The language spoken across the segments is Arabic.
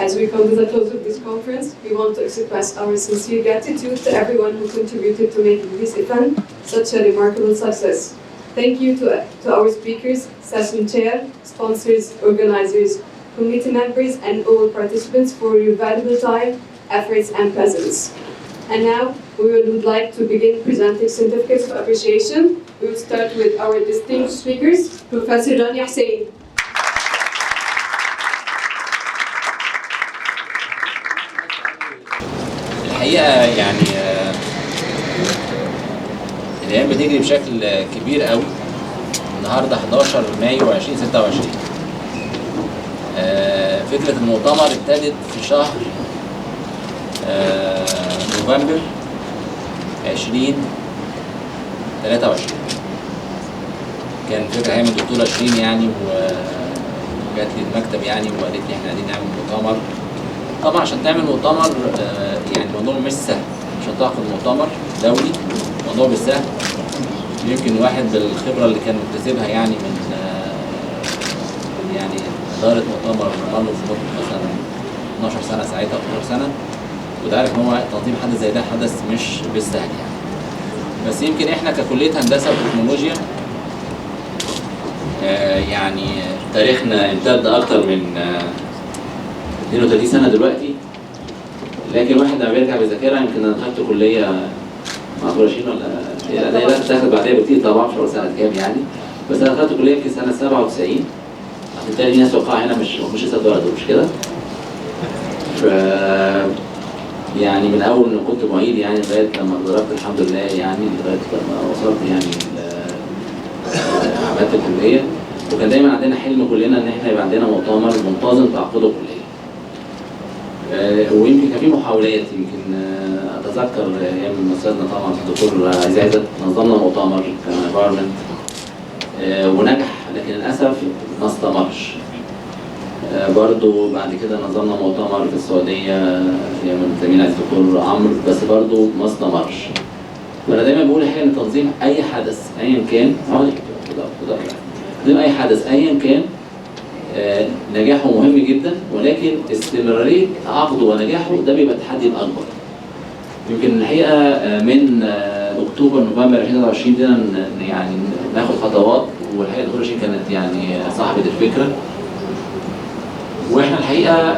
As we come to the close of this conference, we want to express our sincere gratitude to everyone who contributed to making this event such a remarkable success. Thank you to our speakers, session chair, sponsors, organizers, committee members, and all participants for your valuable time, efforts, and presence. And now, we would like to begin presenting certificates of appreciation. We will start with our distinguished speakers, Professor Rania Hussein. الحقيقة يعني الأيام بتجري بشكل كبير قوي. النهارده 11 مايو 2026. فكرة المؤتمر ابتدت في شهر نوفمبر 2023. كان فكرة هي من الدكتورة شيرين يعني، وجات لي المكتب يعني وقالت لي احنا عايزين نعمل مؤتمر. طبعا عشان تعمل مؤتمر يعني الموضوع مش سهل، عشان تعقد مؤتمر دولي الموضوع مش سهل. يمكن واحد بالخبرة اللي كان مكتسبها يعني من يعني إدارة مؤتمر مرة في مثلا 12 سنة ساعتها أو 12 سنة، وده عارف ان هو تنظيم حدث زي ده حدث مش بالسهل يعني. بس يمكن احنا ككلية هندسة وتكنولوجيا يعني تاريخنا امتد أكتر من 32 سنة دلوقتي، لكن الواحد لما بيرجع بذاكرة يمكن أنا دخلت كلية مع شيرين ولا لا دخلت بعدها بكتير طبعا، مش عارف سنة كام يعني، بس أنا دخلت كلية يمكن سنة 97. بالتالي الناس وقعوا هنا مش لسه اتولدوا مش كده؟ يعني من أول ما كنت معيد يعني لغاية لما اتدربت الحمد لله يعني، لغاية لما وصلت يعني عملت الكلية. وكان دايما عندنا حلم كلنا إن احنا يبقى عندنا مؤتمر منتظم تعقده كلية. ويمكن كان في محاولات، يمكن اتذكر ايام استاذنا طبعا الدكتور عزت نظمنا مؤتمر كان انفايرمنت ونجح، لكن للاسف ما استمرش. برضو بعد كده نظمنا مؤتمر في السعوديه ايام زميلنا الدكتور عمرو، بس برضو ما استمرش. وانا دايما بقول الحقيقه ان تنظيم اي حدث ايا كان، تنظيم اي حدث ايا كان نجاحه مهم جدا، ولكن استمرارية عقده ونجاحه ده بيبقى التحدي الأكبر. يمكن الحقيقة من أكتوبر نوفمبر 2023 بدنا يعني ناخد خطوات، والحقيقة الدكتورة شيرين كانت يعني صاحبة الفكرة. وإحنا الحقيقة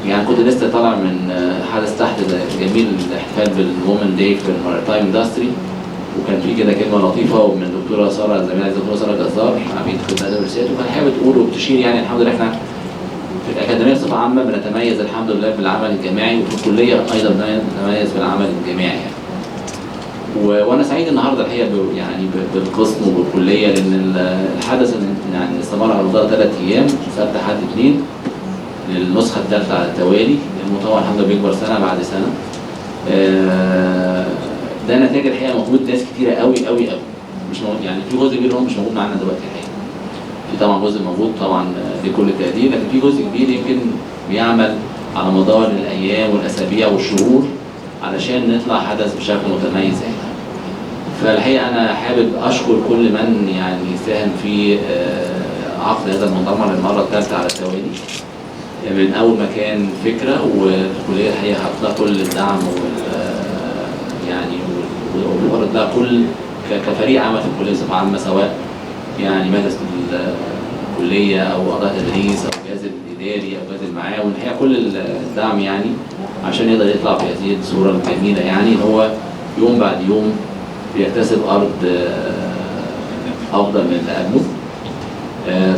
يعني كنت لسه طالع من حدث تحت جميل الاحتفال بالوومن داي في الماريتايم اندستري، وكان في كده كلمه لطيفه ومن الدكتوره ساره زميلتي الدكتوره ساره جزار عميد خدمه اداب الرسالات، وكان حابب تقول وبتشير يعني الحمد لله احنا في الاكاديميه بصفه عامه بنتميز الحمد لله بالعمل الجماعي، وفي الكليه ايضا بنتميز بالعمل الجماعي يعني. وانا سعيد النهارده الحقيقه يعني بالقسم وبالكليه، لان الحدث يعني استمر على مدار 3 ايام سبت حد اثنين للنسخه الثالثه على التوالي. المؤتمر الحمد لله بيكبر سنه بعد سنه. ده نتاج الحقيقه موجود ناس كتيره قوي قوي قوي، مش موجود يعني في جزء كبير هو مش موجود معانا دلوقتي الحقيقه. في طبعا جزء موجود طبعا لكل التقدير، لكن في جزء كبير يمكن بيعمل على مدار الايام والاسابيع والشهور علشان نطلع حدث بشكل متميز يعني. فالحقيقه انا حابب اشكر كل من يعني ساهم في عقد هذا المؤتمر المره الثالثه على التوالي، من اول ما كان فكره، والكليه الحقيقه حاطه كل الدعم يعني وبرد لها كل كفريق عمل في الكليه بصفه عامه، سواء يعني مجلس الكليه او اعضاء التدريس او الجهاز الاداري او الجهاز المعاون، الحقيقه كل الدعم يعني عشان يقدر يطلع في هذه الصوره الجميله يعني، ان هو يوم بعد يوم بيكتسب ارض افضل من اللي قبله.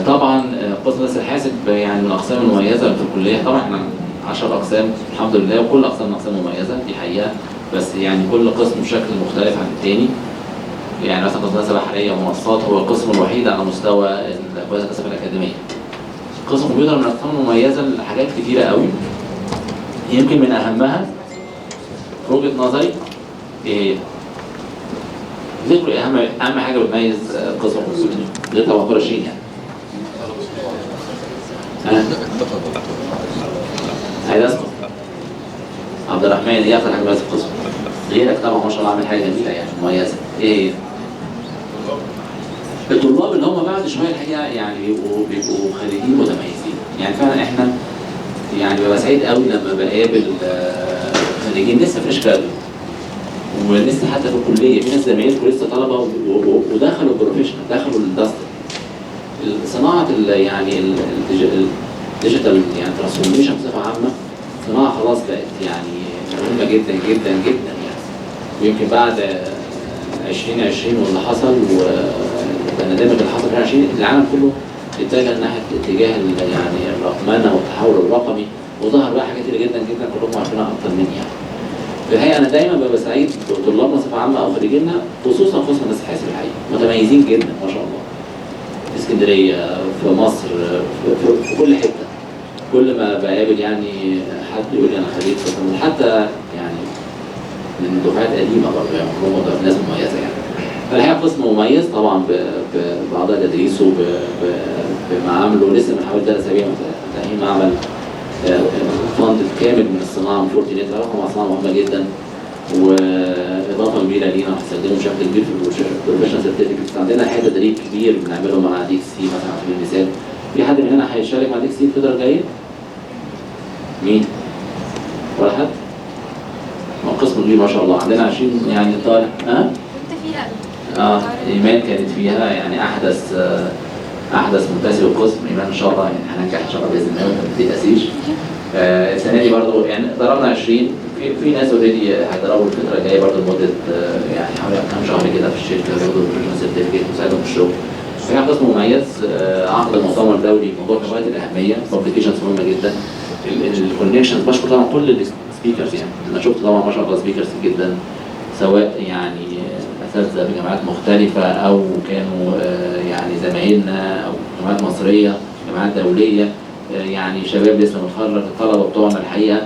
طبعا قسم هندسه الحاسب يعني من الاقسام المميزه في الكليه. طبعا احنا 10 اقسام الحمد لله، وكل اقسام مميزه دي حقيقه، بس يعني كل قسم بشكل مختلف عن الثاني. يعني مثلا قسم هندسه بحريه ومنصات هو القسم الوحيد على مستوى كويس الكثافه الاكاديميه. قسم كمبيوتر من الاقسام المميزه لحاجات كثيره قوي، يمكن من اهمها في وجهه نظري ايه هي؟ ذكر اهم حاجه بتميز قسم الكمبيوتر غير طبعا كل شيء يعني. عايز اسمع عبد الرحمن، ايه اكتر حاجه مميزه في القسم؟ غيرك طبعا ما شاء الله عامل حاجه جميله يعني مميزه. ايه هي؟ الطلاب اللي هم بعد شويه الحقيقه يعني بيبقوا خريجين متميزين. يعني فعلا احنا يعني ببقى سعيد قوي لما بقابل خريجين لسه فريش جرادويت ولسه حتى في الكليه، في ناس زمايلكم لسه طلبه ودخلوا البروفيشنال، دخلوا الاندستري. صناعه يعني الديجيتال يعني ترانسفورميشن بصفه عامه صناعه خلاص بقت يعني مهمه جدا جدا جدا يعني. ويمكن بعد 2020 واللي حصل والبانديميك اللي حصل في 2020 العالم كله اتجه ناحيه اتجاه يعني الرقمنه والتحول الرقمي، وظهر بقى حاجات كتير جدا جدا كلهم عارفينها اكتر مني يعني. في الحقيقه انا دايما ببقى سعيد بطلابنا بصفه عامه او خريجينا، خصوصا هندسه حاسب الحقيقه متميزين جدا ما شاء الله. في اسكندريه، في مصر، في كل حته. كل ما بقابل يعني حد يقول لي انا خريج قسم، حتى يعني من دفعات قديمه برضه يعني هم ناس مميزه يعني. فالحقيقه قسم مميز طبعا باعضاء تدريسه بمعامله. لسه من حوالي 3 اسابيع فاتحين معمل فند كامل من الصناعه من فورتينيت. رقم صناعه مهمه جدا واضافه كبيره لينا وهنستخدمه بشكل كبير في البروفيشنال سيرتيفيكتس. عندنا حته تدريب كبير بنعمله مع ديك سي مثلا على سبيل المثال. في حد من هنا هيشارك مع ديك سي الفتره الجايه؟ مين؟ ولا حد؟ ما قسم كبير ما شاء الله، عندنا 20 يعني طالب. كنت فيها ايمان كانت فيها يعني احدث منتسب القسم. ايمان ان شاء الله يعني هننجح ان شاء الله باذن الله وما تيأسيش. السنه دي برضه يعني ضربنا 20 في ناس اوريدي هيضربوا الفتره الجايه برضه لمده يعني حوالي كام شهر كده في الشركه بياخدوا البروفيشنال سيرتيفيكت ويساعدهم في الشغل. فهي قسم مميز. عقد المؤتمر الدولي موضوع غايه الاهميه، بابليكيشنز مهمه جدا. الكونكشنز بشكر طبعا كل السبيكرز يعني. انا شفت طبعا ما شاء الله سبيكرز جدا، سواء يعني اساتذه بجامعات مختلفه او كانوا يعني زمايلنا او جامعات مصريه، جامعات دوليه، يعني شباب لسه متخرج، الطلبه بتوعنا الحقيقه.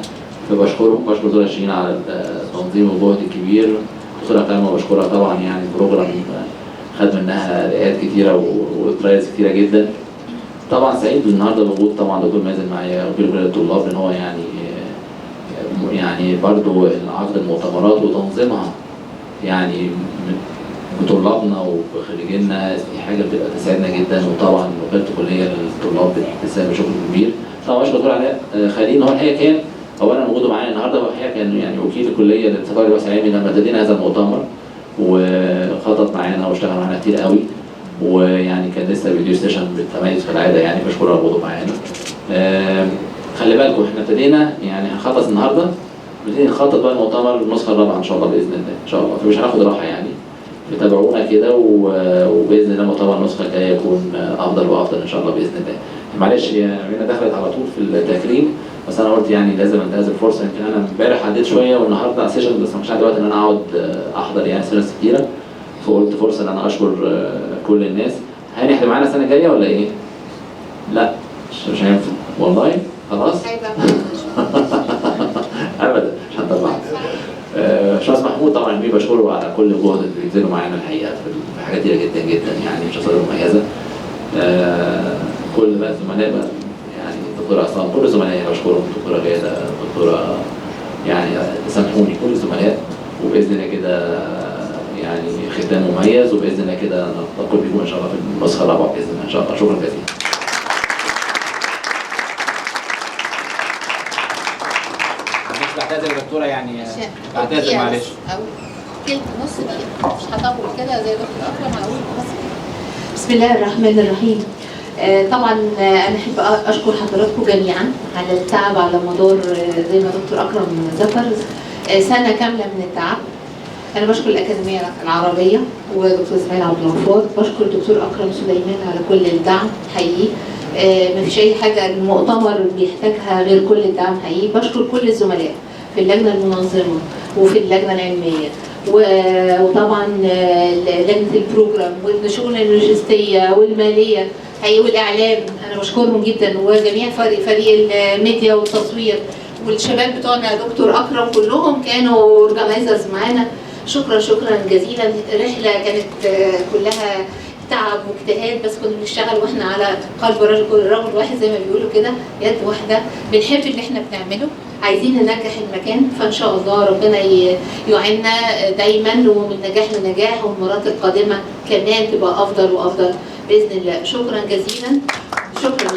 فبشكرهم، بشكر دول 20 على التنظيم والجهد الكبير. دكتوره كلمه بشكرها طبعا يعني البروجرام خد منها لقاءات كتيره وترايلز كتيره جدا. طبعا سعيد النهارده بوجود طبعا دكتور مازن معايا وكل كليه الطلاب، ان هو يعني برضه عقد المؤتمرات وتنظيمها يعني بطلابنا وبخريجينا دي حاجه بتبقى تسعدنا جدا. وطبعا وكاله الكليه للطلاب بتساهم بشكل كبير. طبعا بشكر دكتور علاء خليل، هو الحقيقه كان اولا وجوده معانا النهارده، هو الحقيقه كان يعني وكيل الكليه للتطوير الوسائمي لما ابتدينا هذا المؤتمر، وخطط معانا واشتغل معانا كتير قوي، ويعني كان لسه فيديو ستيشن بالتميز كالعاده يعني. بشكره على وجوده معانا. خلي بالكم احنا ابتدينا يعني هنخلص النهارده، ابتدينا نخطط بقى المؤتمر النسخه الرابعه ان شاء الله باذن الله ان شاء الله. فمش هناخد راحه يعني، تابعونا كده وباذن الله المؤتمر النسخه الجايه يكون افضل وافضل ان شاء الله باذن الله. معلش هنا دخلت على طول في التكريم، بس انا قلت يعني لازم انتهز الفرصه. يمكن انا امبارح عديت شويه والنهارده على سيشن، بس ما كانش عندي وقت ان انا اقعد احضر يعني سيشنز كتيره، فقلت فرصه ان انا اشكر كل الناس. هاني احنا معانا السنه الجايه ولا ايه؟ لا مش هينفع والله. خلاص ابدا مش هنطلع. شخص محمود طبعا بيه بشكره على كل الجهد اللي بيبذله معانا الحقيقه في حاجات كتيره جدا جدا يعني، شخصيه مميزه. كل بقى الزملاء بقى يعني الدكتوره عصام، كل الزملاء بشكرهم، الدكتوره غاده، الدكتوره يعني سامحوني كل الزملاء. وباذن الله كده يعني ختام مميز، وباذن الله كده نلتقي بكم ان شاء الله في النسخه الرابعه باذن الله ان شاء الله. شكرا جزيلا. بعتذر يا دكتوره يعني، بعتذر معلش. او كلمه نص دقيقه، مش هطول كده زي دكتور اكرم. هقول بس. بسم الله الرحمن الرحيم. طبعا انا احب اشكر حضراتكم جميعا على التعب على مدار زي ما دكتور اكرم ذكر سنه كامله من التعب. انا بشكر الاكاديميه العربيه ودكتور اسماعيل عبد الغفار، بشكر الدكتور اكرم سليمان على كل الدعم حقيقي. مفيش اي حاجه المؤتمر بيحتاجها غير كل الدعم حقيقي. بشكر كل الزملاء في اللجنه المنظمه وفي اللجنه العلميه وطبعا لجنه البروجرام والشؤون اللوجستيه والماليه حقيقي والاعلام. انا بشكرهم جدا، وجميع فريق الميديا والتصوير والشباب بتوعنا دكتور اكرم كلهم كانوا اورجنايزرز معانا. شكرا جزيلا. الرحله كانت كلها تعب واجتهاد، بس كنا بنشتغل واحنا على قلب رجل واحد زي ما بيقولوا كده، يد واحده. بنحب اللي احنا بنعمله، عايزين ننجح المكان، فان شاء الله ربنا يعيننا دايما ومن نجاح لنجاح، والمرات القادمه كمان تبقى افضل وافضل باذن الله. شكرا جزيلا. شكرا.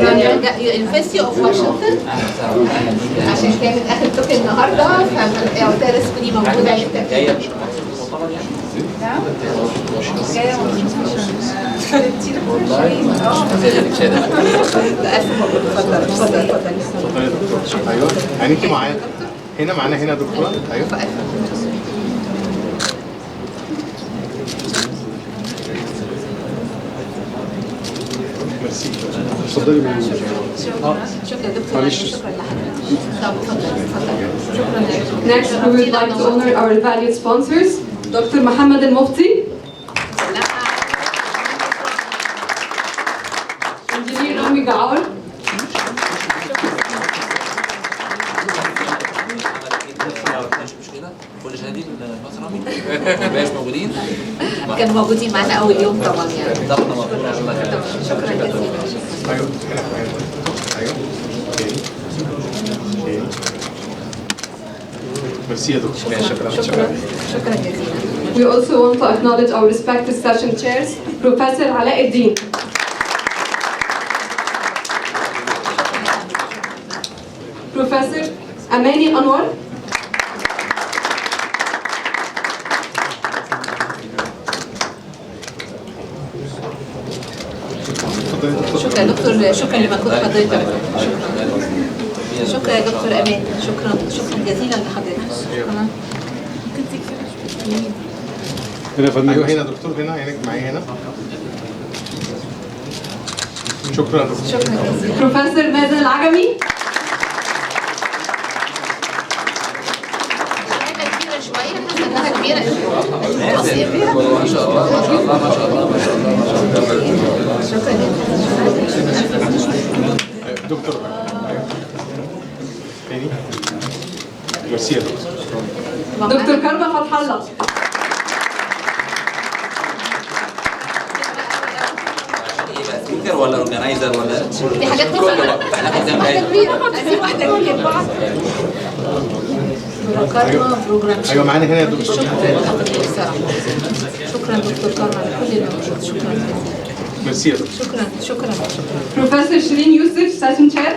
University of Washington عشان كانت اخر توك النهارده فالعطيه رسمي موجوده عندك. جايه مش مؤتمر يعني؟ جايه الف مبروك. اتفضل. ايوه يعني انت معايا هنا معانا هنا دكتوره. ايوه ميرسي. اتفضلي من شكرا دكتور. معلش. شكرا لحضرتك. طب اتفضل. شكرا لك. Next, we would like to honor our valued sponsors, Dr. Mohammed Al-Mufti, Engineer Rami Gaur, مش كده؟ كل شهادين مصر رامي مبقاش موجودين؟ كانوا موجودين معانا اول يوم طبعا يعني. طبعا مبروك ان شاء الله خير. شكرا جزيلا. ايوه هنا ايوه اوكي ميرسي يا دكتور. شكرا جزيلا. We also want to acknowledge our respected session chairs, Professor Alauddin, Professor Amani Anwar, شكرا دكتور. شكرا لمجهود حضرتك. شكرا يا دكتور امان. شكرا جزيلا لحضرتك. هنا يا فندم. ايوه هنا دكتور. هنا عينك معايا هنا. شكرا دكتور. شكرا جزيلا. Professor مازن العجمي, حاجه كبيره شويه. حاسه انها كبيره. ما شاء الله ما شاء الله ما شاء الله ما شاء الله ما شاء الله. شكرا جزيلا. أيوة، دكتور. ايوه تاني. ميرسي يا دكتور. Dr. Karma فتح الله, ايه بقى سبيكر ولا اورجنايزر ولا دي حاجات كله بقى احنا عايزين واحده كبيره. عايزين واحده كبيره. كارما بروجرام. ايوه معانا هنا يا دكتور. شكرا لحضرتك الصراحه. شكرا دكتور كارما على كل المجهود. شكرا جزيلا. ميرسي يا دكتور. شكرا. Professor Shireen Yusuf, session chair,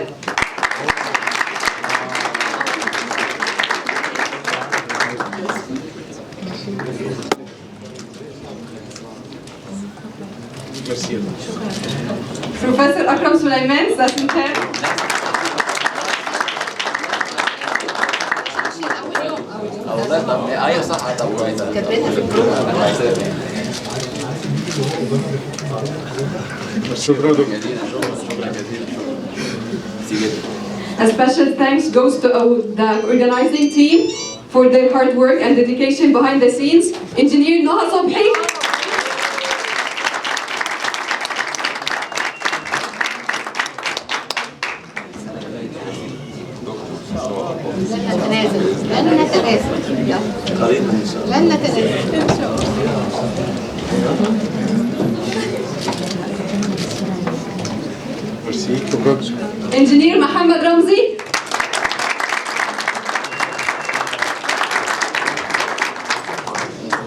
ميرسي يا دكتور. Professor Akram Sulaiman, session chair, والله طب ايوه صح طب كويس. كاتبينها في الجروب. شكرا دكتور. شكرا جزيلا. A special thanks goes to the organizing team for their hard work and dedication behind the scenes. Engineer Noha Sobhi, لن نتنازل. قريبا ان شاء الله. لن نتنازل. ميرسي. شكرا. Engineer Mohammed Ramzi,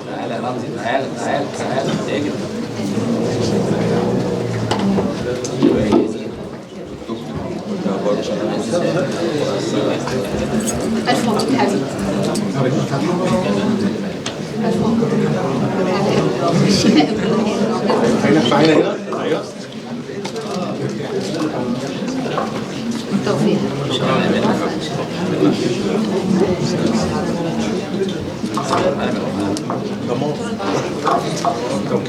تعالى يا رمزي تعالى تاجر. ألف مبروك حبيبي. ألف مبروك. عينك معانا هنا. ايوه بالتوفيق.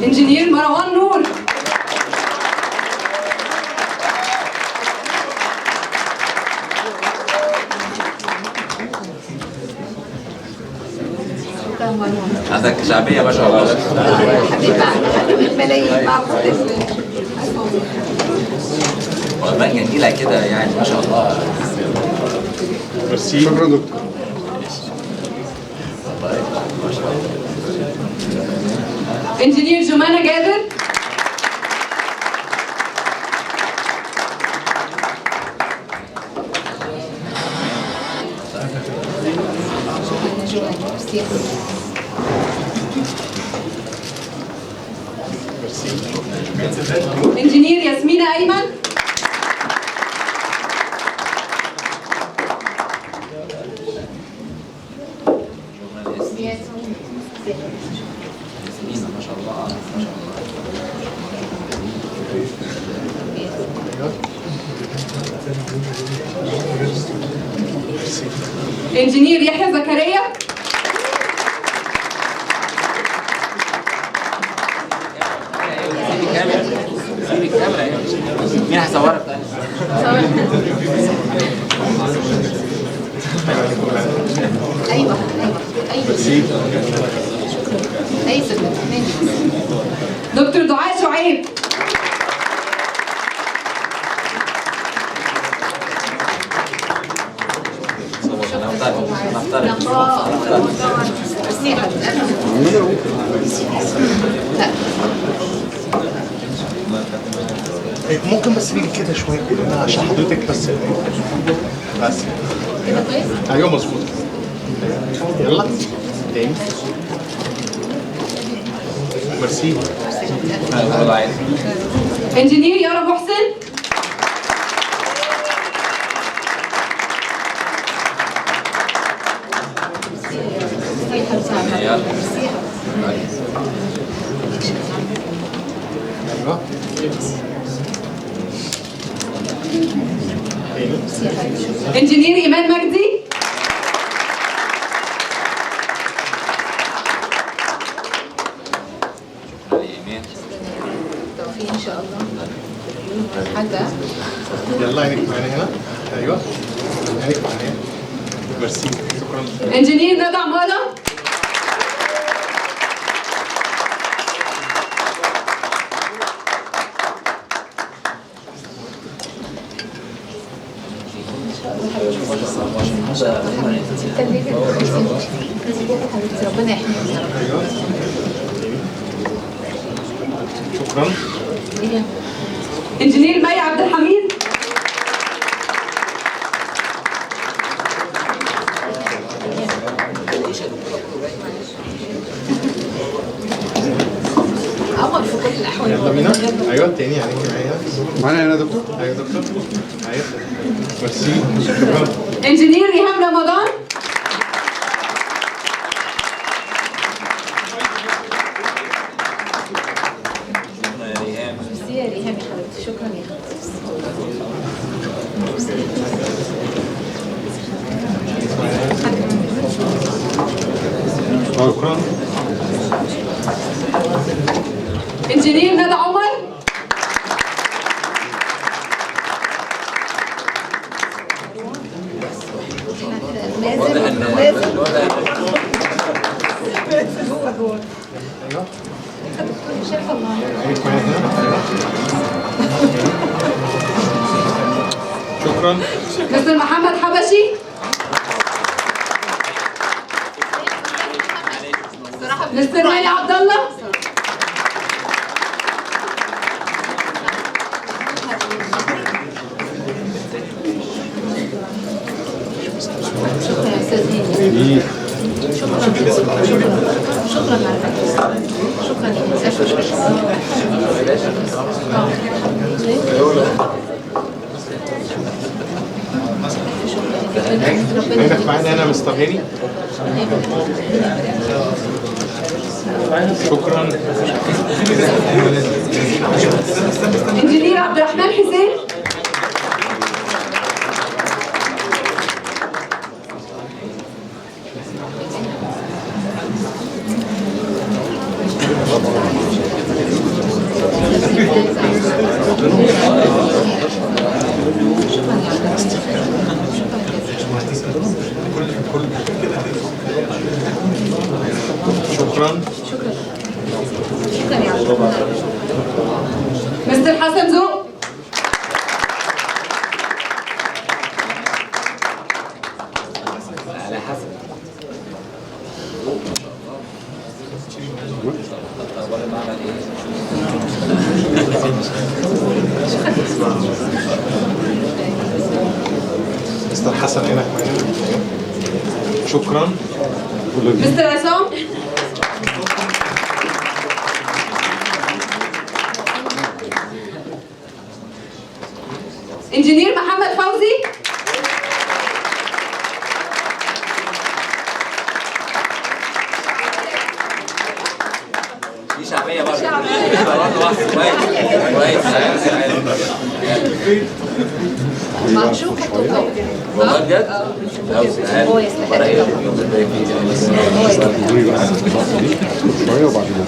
Engineer Marwan Noor, شكرا مروان. عندك شعبيه ما شاء الله. حبيبي الملايين مع والله جميله كده يعني ما شاء الله. ميرسي. شكرا دكتور. Engineer Jumana Gader, Engineer Yasmina Ayman, سنين ما شاء الله ما شاء الله. انجينير يحيى زكريا. سيب الكاميرا اهي. مين هيصورك طيب؟ ايوه دكتور دعاء شعيب. ممكن بس نيجي كده شويه كده عشان حضرتك بس كده كويس؟ ايوه مظبوط. يلا تاني. ميرسي. انجينير يارا محسن. انجينير ايمان مجدي. توفيق ان شاء الله. حاجه يلا عينك معانا هنا. ايوه عينك معانا. ميرسي شكرا. انجينير ندى عمارة. ربنا يحميك يا رب. ايوه شكرا. انجينير مي عبد الحميد. عمر في كل الاحوال. يلا بينا. ايوه تاني عينك معايا. معانا هنا يا دكتور. ايوه دكتور. ايوه ميرسي شكرا. انجينير ريهام رمضان. ميرسي يا ريهام يا حبيبتي. شكرا يا شكرا. انجينير ندى عمر. ايوه عينك معايا هنا. شكرا. مستر محمد حبشي. مستر علي عبد الله. شكرا يا استاذ هاني. شكرا على فكرة. شكرا عينك معانا هنا مستر هاني. شكرا. انجينير عبد الرحمن حسين. شكرا. شكرا يا عبد. مستر حسن ذوق. على حسب. مستر حسن عينك معانا. شكرا. مستر عصام. انجينير محمد فوزي. شعبيه برضه. كويس. معشوق الطوبة. والله بجد؟ هو يستحق. شويه وبعدين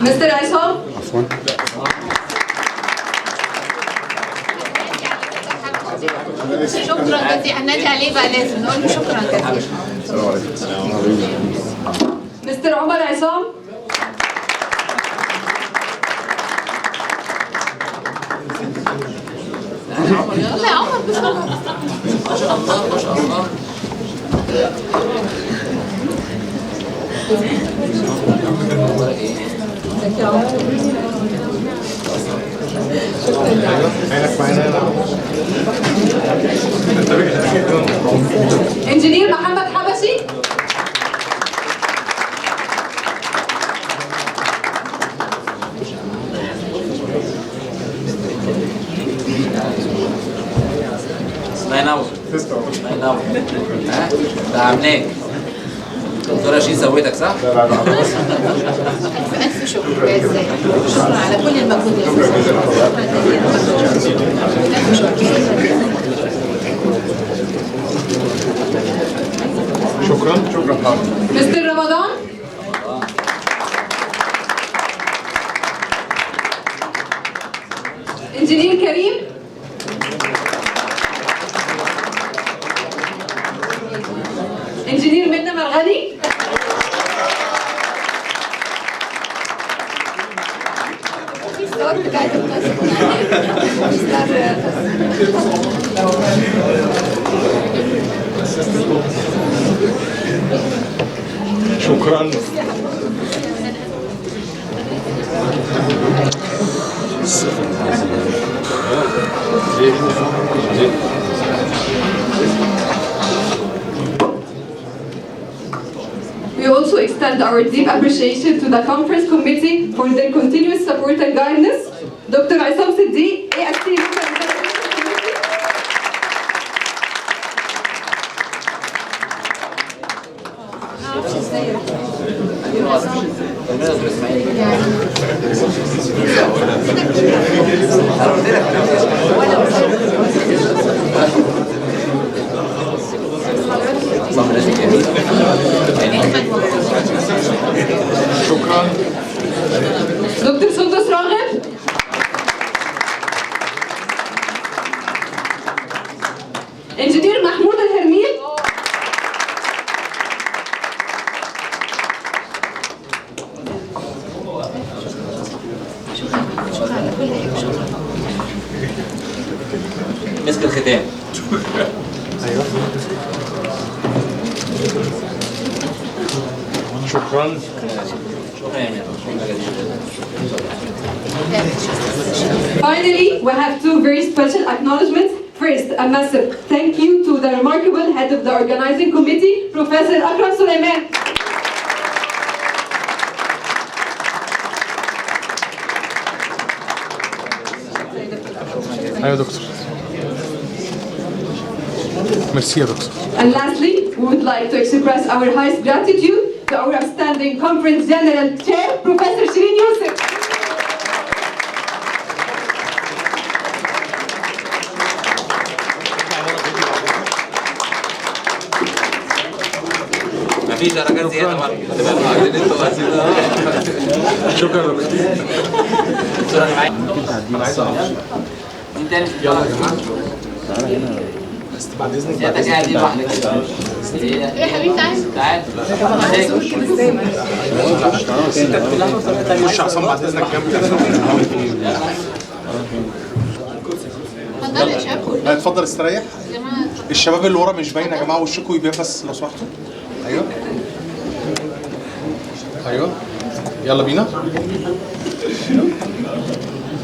Mr. Aisham, عفوا. شكرا جزيلا. هنادي عليه بقى، لازم نقول له شكرا جزيلا. السلام عليكم. Mr. Omar Aisham, يلا يا عمر بسرعة. ما شاء الله ما شاء الله. عينك معانا Engineer محمد حبشي, الله ينور. الله ينور. ها؟ دعمناك. دكتورة شيء سويتك صح؟ ألف شكر يا إزاي. شكرا على كل المجهود اللي ألف شكر. شكرا. Mr. Ramadan, Engineer Karim, Engineer Minna Marghani, في الصور بتاعت شكرا. We also extend our deep appreciation to the conference committee for their continuous support and guidance. Dr. Aissam Siddiq, AST Local Executive Committee. شكرا. Dr. Sundus Raghib, Engineer Mahmoud Al-Hermil, شكرا على كل حاجة. شكرا. مسك الختام. ايوه. شكرا. شكرا يا أمير. شكرا جزيلا. Finally, we have two very special acknowledgements. First, a massive thank you to the remarkable head of the organizing committee, Professor Akram Suleiman. ايوه دكتور. ميرسي يا دكتور. And lastly, we would like to express our highest gratitude to our outstanding Conference General Chair, Professor Shirin Youssef. مفيش درجات زيادة برضه. هتبقى عايزين انتوا عايزين. شكرا يا دكتور. دكتور انا معاك. مين تاني؟ يلا يا جماعة. بس بعد اذنك سيادتك قاعد دي لوحدك. إيه يا حبيبي تعالى. تعال. خش عصام بعد اذنك جنبي. اتفضل يا شباب. لا اتفضل استريح. يا جماعة اتفضل. الشباب اللي ورا مش باينه يا جماعه، وشكوا يبان بس لو سمحتوا. ايوه. ايوه. يلا بينا.